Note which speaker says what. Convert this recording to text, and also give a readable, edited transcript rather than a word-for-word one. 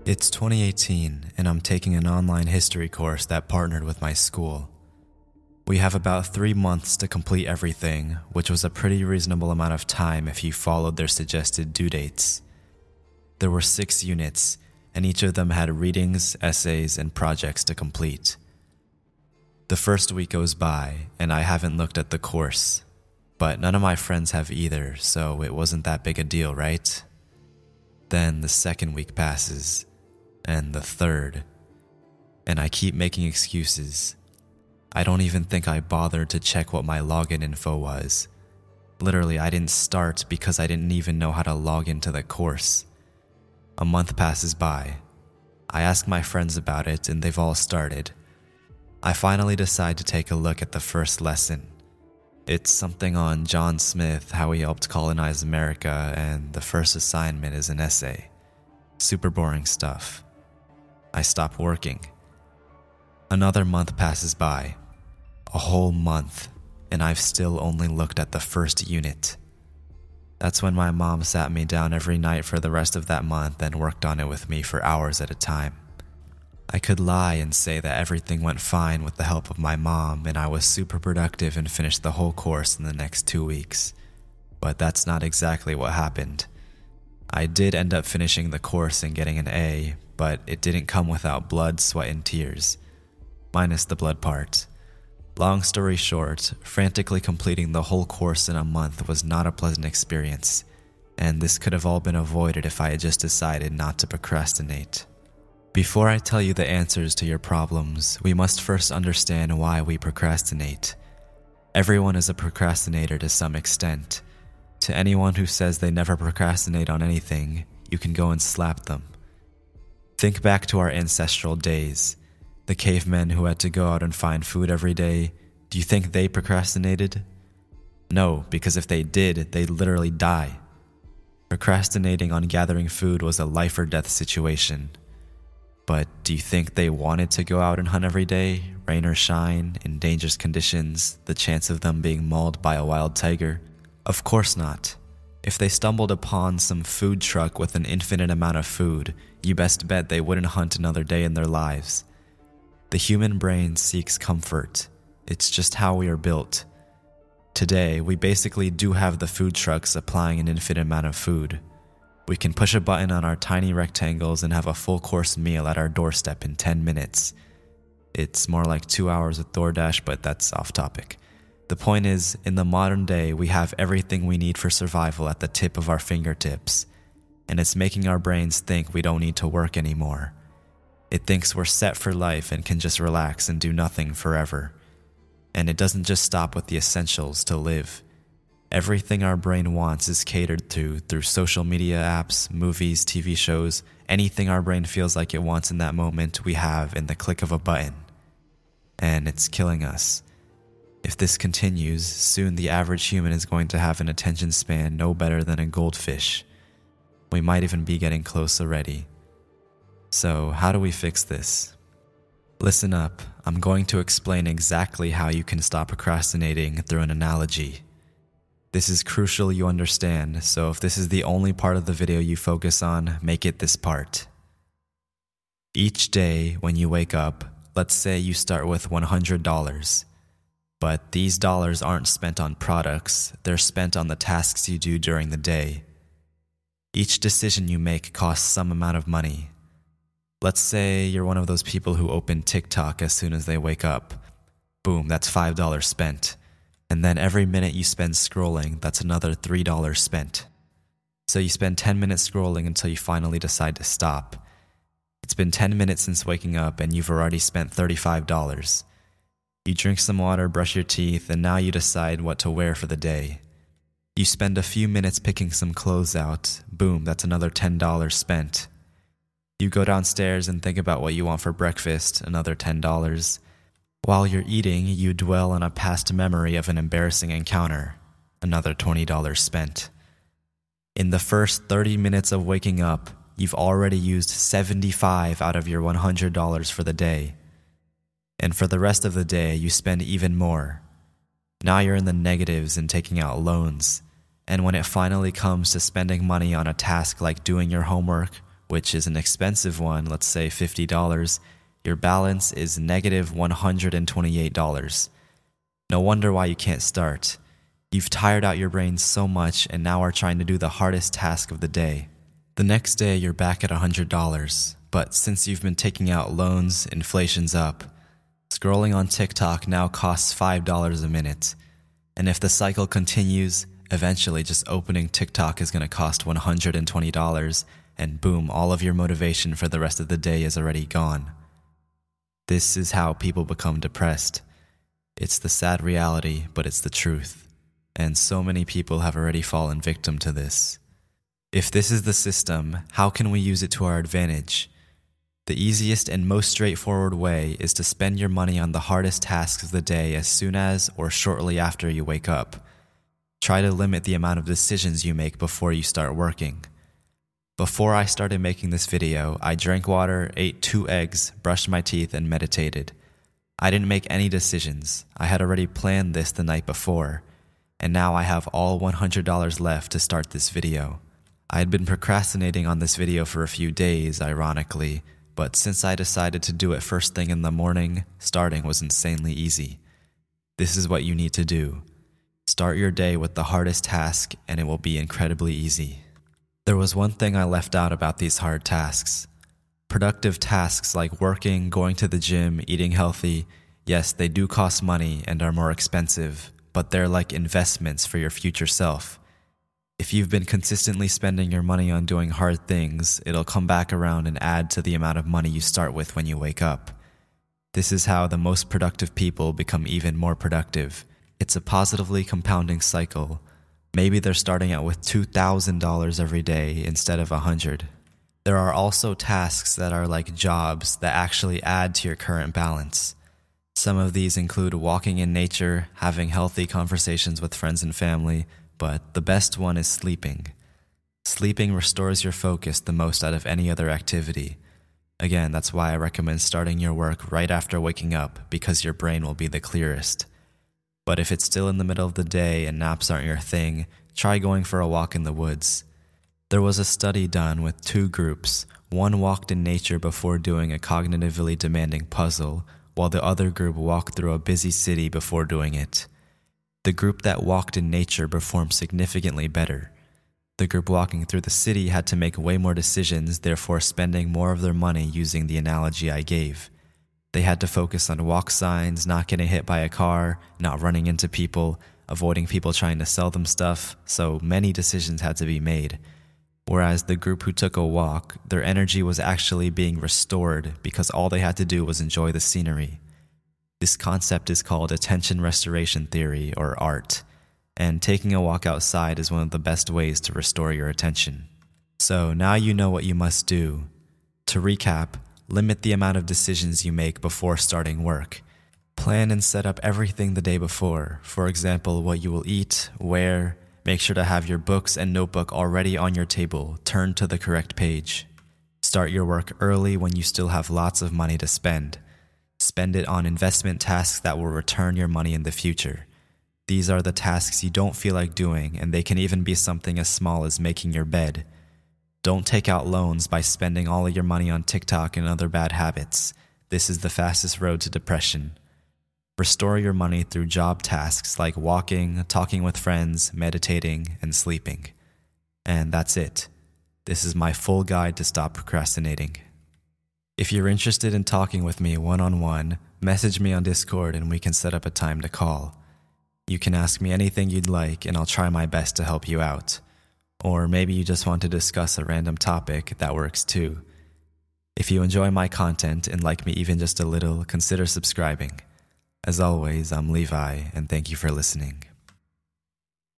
Speaker 1: It's 2018 and I'm taking an online history course that partnered with my school. We have about 3 months to complete everything, which was a pretty reasonable amount of time if you followed their suggested due dates. There were 6 units, and each of them had readings, essays, and projects to complete. The first week goes by, and I haven't looked at the course, but none of my friends have either, so it wasn't that big a deal, right? Then the second week passes, and the third, and I keep making excuses. I don't even think I bothered to check what my login info was. Literally, I didn't start because I didn't even know how to log into the course. A month passes by. I ask my friends about it and they've all started. I finally decide to take a look at the first lesson. It's something on John Smith, how he helped colonize America, and the first assignment is an essay. Super boring stuff. I stop working. Another month passes by. A whole month, and I've still only looked at the first unit. That's when my mom sat me down every night for the rest of that month and worked on it with me for hours at a time. I could lie and say that everything went fine with the help of my mom and I was super productive and finished the whole course in the next 2 weeks. But that's not exactly what happened. I did end up finishing the course and getting an A, but it didn't come without blood, sweat, and tears. Minus the blood part. Long story short, frantically completing the whole course in a month was not a pleasant experience, and this could have all been avoided if I had just decided not to procrastinate. Before I tell you the answers to your problems, we must first understand why we procrastinate. Everyone is a procrastinator to some extent. To anyone who says they never procrastinate on anything, you can go and slap them. Think back to our ancestral days. The cavemen who had to go out and find food every day, do you think they procrastinated? No, because if they did, they'd literally die. Procrastinating on gathering food was a life or death situation. But do you think they wanted to go out and hunt every day, rain or shine, in dangerous conditions, the chance of them being mauled by a wild tiger? Of course not. If they stumbled upon some food truck with an infinite amount of food, you best bet they wouldn't hunt another day in their lives. The human brain seeks comfort. It's just how we are built. Today, we basically do have the food trucks supplying an infinite amount of food. We can push a button on our tiny rectangles and have a full-course meal at our doorstep in 10 minutes. It's more like 2 hours with DoorDash, but that's off topic. The point is, in the modern day, we have everything we need for survival at the tip of our fingertips, and it's making our brains think we don't need to work anymore. It thinks we're set for life and can just relax and do nothing forever. And it doesn't just stop with the essentials to live. Everything our brain wants is catered to through social media apps, movies, TV shows. Anything our brain feels like it wants in that moment, we have in the click of a button. And it's killing us. If this continues, soon the average human is going to have an attention span no better than a goldfish. We might even be getting close already. So, how do we fix this? Listen up, I'm going to explain exactly how you can stop procrastinating through an analogy. This is crucial you understand, so if this is the only part of the video you focus on, make it this part. Each day when you wake up, let's say you start with $100. But these dollars aren't spent on products, they're spent on the tasks you do during the day. Each decision you make costs some amount of money. Let's say you're one of those people who open TikTok as soon as they wake up. Boom, that's $5 spent. And then every minute you spend scrolling, that's another $3 spent. So you spend 10 minutes scrolling until you finally decide to stop. It's been 10 minutes since waking up and you've already spent $35. You drink some water, brush your teeth, and now you decide what to wear for the day. You spend a few minutes picking some clothes out. Boom, that's another $10 spent. You go downstairs and think about what you want for breakfast, another $10. While you're eating, you dwell on a past memory of an embarrassing encounter, another $20 spent. In the first 30 minutes of waking up, you've already used $75 out of your $100 for the day. And for the rest of the day, you spend even more. Now you're in the negatives and taking out loans. And when it finally comes to spending money on a task like doing your homework which is an expensive one, let's say $50, your balance is negative $128. No wonder why you can't start. You've tired out your brain so much and now are trying to do the hardest task of the day. The next day you're back at $100, but since you've been taking out loans, inflation's up. Scrolling on TikTok now costs $5 a minute. And if the cycle continues, eventually just opening TikTok is going to cost $120, and boom, all of your motivation for the rest of the day is already gone. This is how people become depressed. It's the sad reality, but it's the truth. And so many people have already fallen victim to this. If this is the system, how can we use it to our advantage? The easiest and most straightforward way is to spend your money on the hardest tasks of the day as soon as or shortly after you wake up. Try to limit the amount of decisions you make before you start working. Before I started making this video, I drank water, ate 2 eggs, brushed my teeth, and meditated. I didn't make any decisions. I had already planned this the night before, and now I have all $100 left to start this video. I had been procrastinating on this video for a few days, ironically, but since I decided to do it first thing in the morning, starting was insanely easy. This is what you need to do. Start your day with the hardest task, and it will be incredibly easy. There was one thing I left out about these hard tasks. Productive tasks like working, going to the gym, eating healthy, yes, they do cost money and are more expensive, but they're like investments for your future self. If you've been consistently spending your money on doing hard things, it'll come back around and add to the amount of money you start with when you wake up. This is how the most productive people become even more productive. It's a positively compounding cycle. Maybe they're starting out with $2,000 every day instead of $100. There are also tasks that are like jobs that actually add to your current balance. Some of these include walking in nature, having healthy conversations with friends and family, but the best one is sleeping. Sleeping restores your focus the most out of any other activity. Again, that's why I recommend starting your work right after waking up, because your brain will be the clearest. But if it's still in the middle of the day and naps aren't your thing, try going for a walk in the woods. There was a study done with 2 groups. One walked in nature before doing a cognitively demanding puzzle, while the other group walked through a busy city before doing it. The group that walked in nature performed significantly better. The group walking through the city had to make way more decisions, therefore spending more of their money using the analogy I gave. They had to focus on walk signs, not getting hit by a car, not running into people, avoiding people trying to sell them stuff, so many decisions had to be made. Whereas the group who took a walk, their energy was actually being restored because all they had to do was enjoy the scenery. This concept is called attention restoration theory, or ART, and taking a walk outside is one of the best ways to restore your attention. So now you know what you must do. To recap, limit the amount of decisions you make before starting work. Plan and set up everything the day before. For example, what you will eat, where. Make sure to have your books and notebook already on your table, turned to the correct page. Start your work early when you still have lots of money to spend. Spend it on investment tasks that will return your money in the future. These are the tasks you don't feel like doing, and they can even be something as small as making your bed. Don't take out loans by spending all of your money on TikTok and other bad habits. This is the fastest road to depression. Restore your money through job tasks like walking, talking with friends, meditating, and sleeping. And that's it. This is my full guide to stop procrastinating. If you're interested in talking with me one-on-one, message me on Discord and we can set up a time to call. You can ask me anything you'd like and I'll try my best to help you out. Or maybe you just want to discuss a random topic, that works too. If you enjoy my content and like me even just a little, consider subscribing. As always, I'm Levi, and thank you for listening.